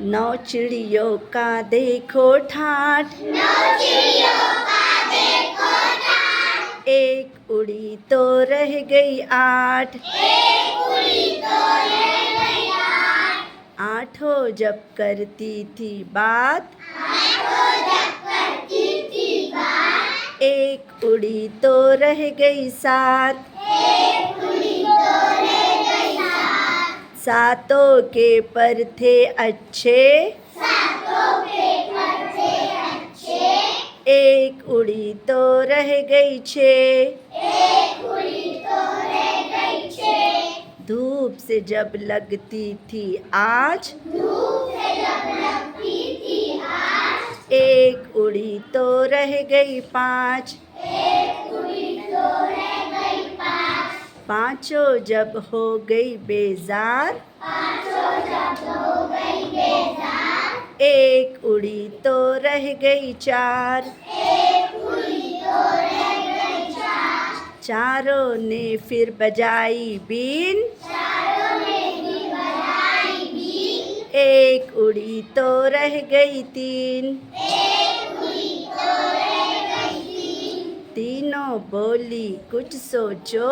नौ चिड़ियों का देखो ठाठ, एक उड़ी तो रह गई आठ, आठों जब करती थी बात, एक उड़ी तो रह गई सात, सातों के पर थे अच्छे, एक उड़ी तो रह गई छः, धूप से जब लगती थी आज, एक उड़ी तो रह गई पाँच, पाँचों जब हो गई बेजार, एक उड़ी तो रह गई चार, चारों ने फिर बजाई बीन, एक उड़ी तो रह गई तीन, तीनों बोली कुछ सोचो,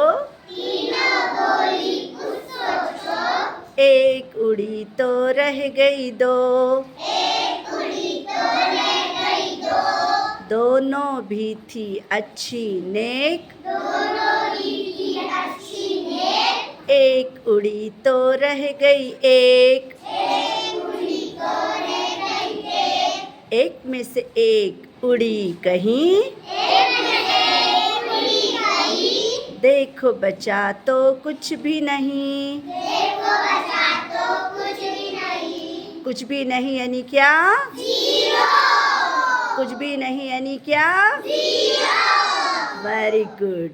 एक उड़ी तो रह गई दो, दोनों भी थी अच्छी नेक, एक उड़ी तो रह गई एक, एक में से एक उड़ी कहीं, देखो बचा तो कुछ भी नहीं, कुछ भी नहीं यानी क्या, कुछ भी नहीं यानी क्या, वेरी गुड।